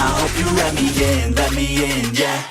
I hope you let me in, yeah.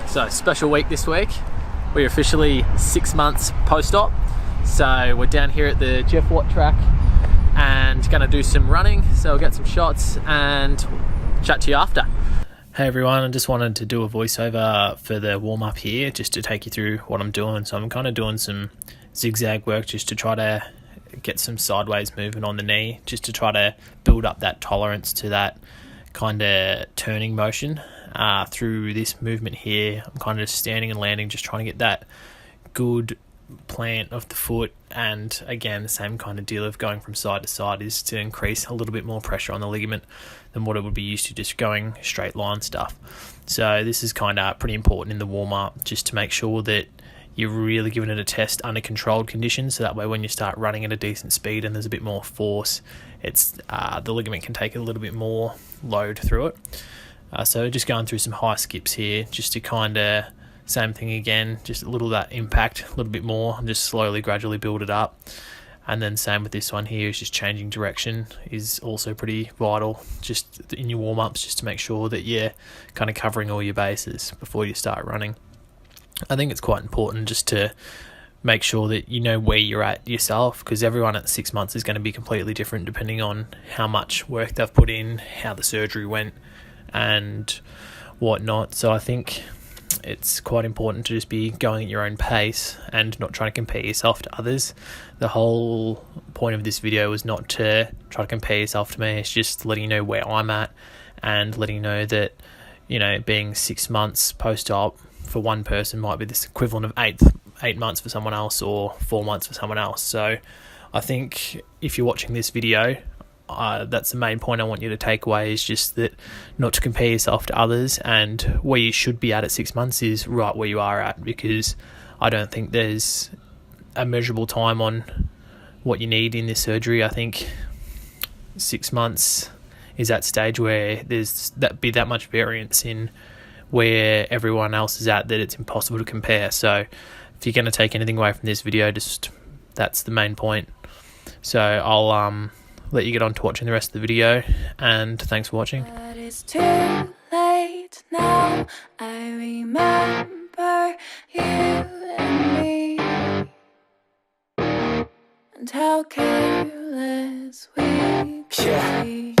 So special week this week. We're officially 6 months post-op. So we're down here at the Jeff Watt track and gonna do some running. So we'll get some shots and chat to you after. Hey everyone, I just wanted to do a voiceover for the warm-up here just to take you through what I'm doing. So I'm kind of doing some zigzag work just to try to get some sideways movement on the knee, just to try to build up that tolerance to that kind of turning motion through this movement here. I'm kind of just standing and landing, just trying to get that good plant of the foot, and again the same kind of deal of going from side to side is to increase a little bit more pressure on the ligament than what it would be used to just going straight line stuff. So this is kind of pretty important in the warm-up, just to make sure that you're really giving it a test under controlled conditions, so that way when you start running at a decent speed and there's a bit more force, it's the ligament can take a little bit more load through it. So just going through some high skips here, just to kind of, same thing again, just a little that impact, a little bit more, and just slowly, gradually build it up. And then same with this one here, is just changing direction is also pretty vital, just in your warm-ups, just to make sure that you're kind of covering all your bases before you start running. I think it's quite important just to make sure that you know where you're at yourself, because everyone at 6 months is going to be completely different depending on how much work they've put in, how the surgery went, and whatnot. So I think it's quite important to just be going at your own pace and not trying to compare yourself to others. The whole point of this video is not to try to compare yourself to me, it's just letting you know where I'm at and letting you know that, you know, being 6 months post-op for one person might be this equivalent of eight months for someone else, or 4 months for someone else. So I think if you're watching this video, that's the main point I want you to take away, is just that not to compare yourself to others, and where you should be at 6 months is right where you are at, because I don't think there's a measurable time on what you need in this surgery. I think 6 months is that stage where there's that much variance in where everyone else is at that it's impossible to compare. So if you're going to take anything away from this video, just that's the main point. So I'll let you get on to watching the rest of the video, and thanks for watching. But it's too late now. I remember you and me, and how careless we could be.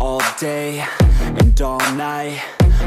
All day and all night,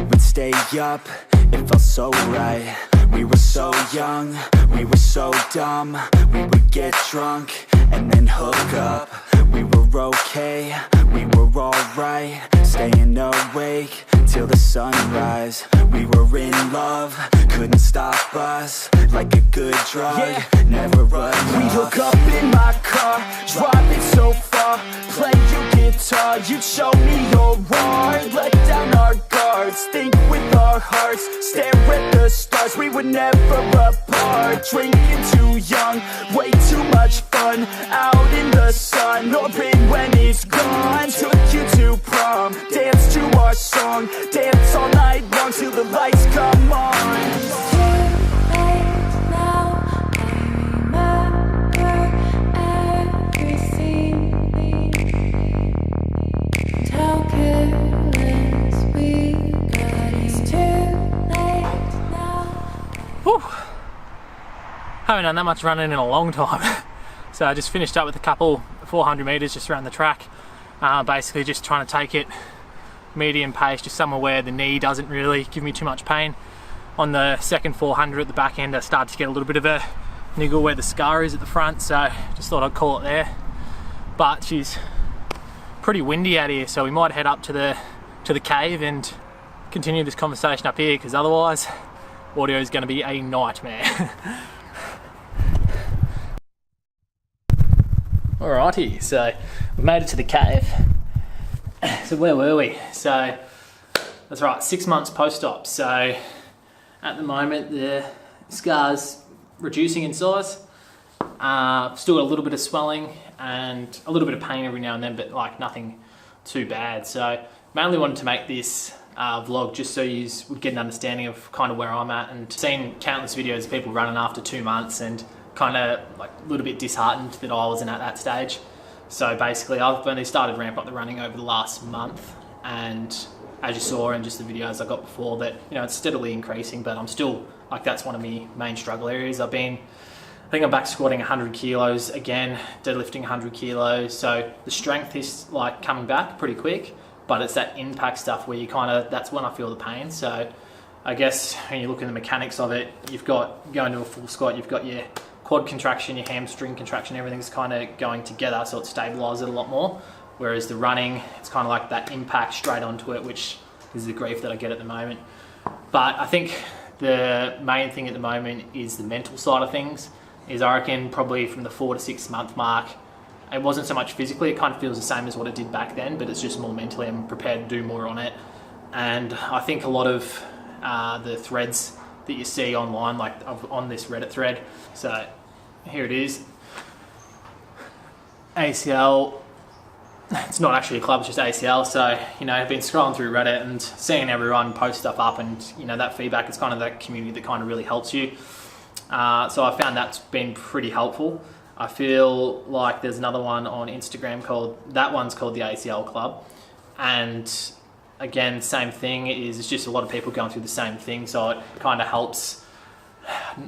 we'd stay up, it felt so right. We were so young, we were so dumb. We would get drunk and then hook up. We were okay, we were alright, staying awake till the sunrise. We were in love, couldn't stop us, like a good drug, never run. We'd hook up in my car, driving so far, play your guitar, you'd show me your art, let down our guards, think with our hearts, stare at the stars. We were never apart, drinking too young, way too much fun, out in the sun, or rain when it's gone. Took you to prom, dance to our song, dance all night long till the lights come on. It's too late now. I remember everything, and how careless we got. It's too late now. Whew. Haven't done that much running in a long time. So I just finished up with a couple 400 meters just around the track, basically just trying to take it medium pace, just somewhere where the knee doesn't really give me too much pain. On the second 400 at the back end, I started to get a little bit of a niggle where the scar is at the front, so just thought I'd call it there. But she's pretty windy out here, so we might head up to the cave and continue this conversation up here, because otherwise audio is going to be a nightmare. Alrighty, so we made it to the cave. So where were we? So that's right, 6 months post-op. So at the moment the scar's reducing in size. Still got a little bit of swelling and a little bit of pain every now and then, but like nothing too bad. So mainly wanted to make this vlog, just so you would get an understanding of kind of where I'm at, and seen countless videos of people running after 2 months and kind of like a little bit disheartened that I wasn't at that stage. So basically I've only started ramp up the running over the last month, and as you saw in just the videos I got before, that it's steadily increasing, but I'm still like, that's one of my main struggle areas. I think I'm back squatting 100 kilos again, deadlifting 100 kilos. So the strength is like coming back pretty quick, but it's that impact stuff where you that's when I feel the pain. So I guess when you look at the mechanics of it, you've got going to a full squat, you've got your quad contraction, your hamstring contraction, everything's kind of going together, so it stabilizes it a lot more. Whereas the running, it's kind of like that impact straight onto it, which is the grief that I get at the moment. But I think the main thing at the moment is the mental side of things. I reckon probably from the 4 to 6 month mark, it wasn't so much physically, it kind of feels the same as what it did back then, but it's just more mentally. I'm prepared to do more on it. And I think a lot of the threads that you see online, like on this Reddit thread, so here it is, ACL, it's not actually a club, it's just ACL. So I've been scrolling through Reddit and seeing everyone post stuff up, and that feedback is kind of that community that kind of really helps you. So I found that's been pretty helpful. I feel like there's another one on Instagram called the ACL Club, and again, same thing, it's just a lot of people going through the same thing, so it kind of helps,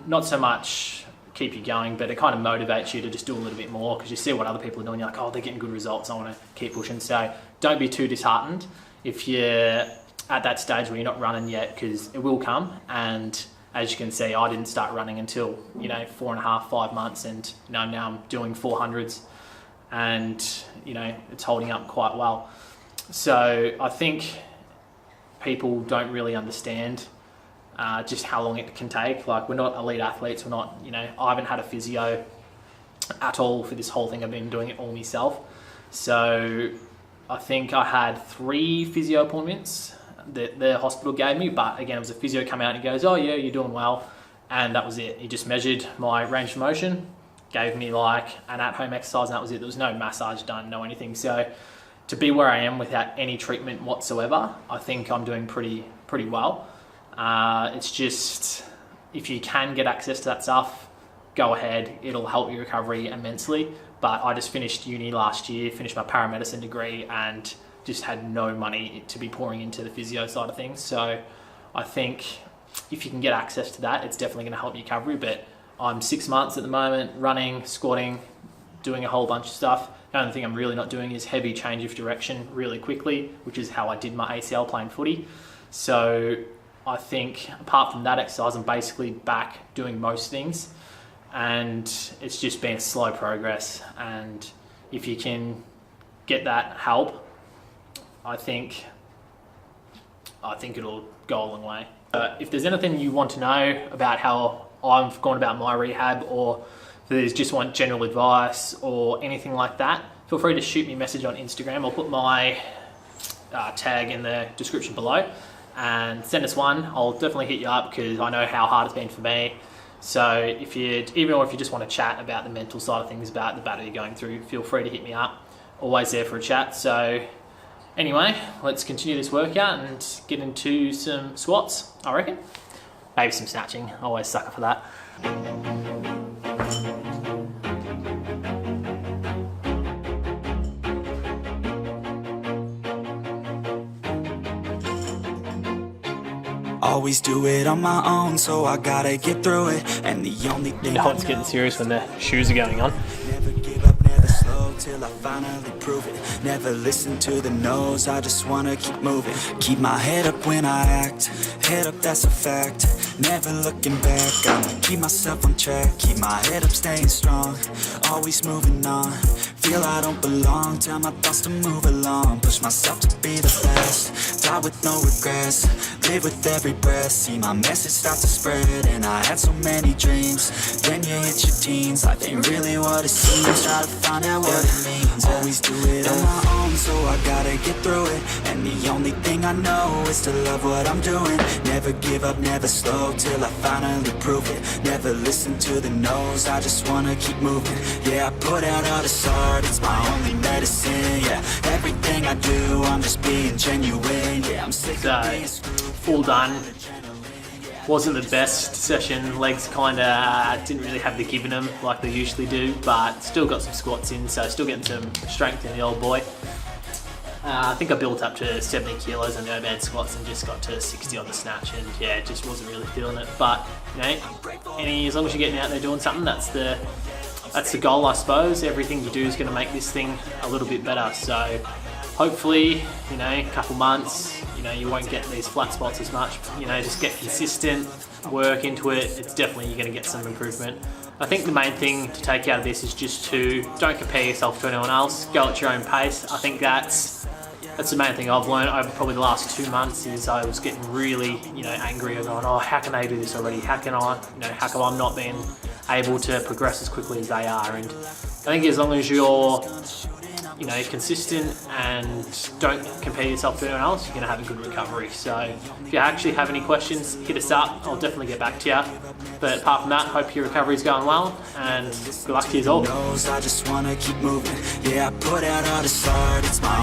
not so much keep you going, but it kind of motivates you to just do a little bit more, because you see what other people are doing, you're like, oh, they're getting good results, I want to keep pushing. So don't be too disheartened if you're at that stage where you're not running yet, because it will come. And as you can see, I didn't start running until 4.5, 5 months, and now I'm doing 400s, and it's holding up quite well. So I think people don't really understand just how long it can take. Like, we're not elite athletes, we're not, I haven't had a physio at all for this whole thing. I've been doing it all myself. So I think I had 3 physio appointments that the hospital gave me, but again, it was a physio come out and he goes, oh yeah, you're doing well, and that was it. He just measured my range of motion, gave me like an at-home exercise, and that was it. There was no massage done, no anything. So to be where I am without any treatment whatsoever, I think I'm doing pretty well. It's just, if you can get access to that stuff, go ahead, it'll help your recovery immensely. But I just finished uni last year, finished my paramedicine degree, and just had no money to be pouring into the physio side of things. So I think if you can get access to that, it's definitely going to help your recovery. But I'm 6 months at the moment, running, squatting, doing a whole bunch of stuff. The only thing I'm really not doing is heavy change of direction really quickly, which is how I did my ACL playing footy. So I think apart from that exercise, I'm basically back doing most things, and it's just been slow progress. And if you can get that help, I think it'll go a long way. If there's anything you want to know about how I've gone about my rehab, or if there's just want general advice or anything like that, feel free to shoot me a message on Instagram. I'll put my tag in the description below, and send us one. I'll definitely hit you up, because I know how hard it's been for me. So if you just want to chat about the mental side of things, about the battle you're going through, feel free to hit me up. Always there for a chat. So anyway, let's continue this workout and get into some squats, I reckon. Maybe some snatching, always sucker for that. Always do it on my own, so I gotta get through it. And the only thing You know it's getting serious when the shoes are going on. never give up, never slow till I finally prove it. Never listen to the no's, I just wanna keep moving. Keep my head up when I act, head up, that's a fact. Never looking back, I'ma keep myself on track. Keep my head up, staying strong, always moving on. Feel I don't belong, tell my thoughts to move along. Push myself to be the best, die with no regrets. Live with every breath, see my message start to spread. And I had so many dreams, then you hit your teens. Life ain't really what it seems, try to find out what it means. Always do it on my own, so I gotta get through it. And the only thing I know is to love what I'm doing. Never give up, never slow till I finally prove it. Never listen to the no's, I just wanna keep moving. Yeah, I put out all this art, it's my only medicine. Yeah, everything I do, I'm just being genuine. So, all done. Wasn't the best session. Legs kind of didn't really have the give in them like they usually do, but still got some squats in, so still getting some strength in the old boy. I think I built up to 70 kilos on the overhead squats and just got to 60 on the snatch, and yeah, just wasn't really feeling it. But you know, as long as you're getting out there doing something, that's the goal, I suppose. Everything you do is going to make this thing a little bit better. So hopefully, you know, a couple months, you know, you won't get these flat spots as much. You know, just get consistent, work into it. It's definitely, you're going to get some improvement. I think the main thing to take out of this is just to don't compare yourself to anyone else. Go at your own pace. I think that's the main thing I've learned over probably the last 2 months. Is I was getting really, you know, angry and going, oh, how can they do this already? How can I, you know, how come I'm not being able to progress as quickly as they are? And I think as long as you're, you know, consistent and don't compare yourself to anyone else, you're going to have a good recovery. So if you actually have any questions, hit us up. I'll definitely get back to you. But apart from that, hope your recovery is going well, and good luck to you all. I just wanna keep moving. Yeah, I put out all this art, it's my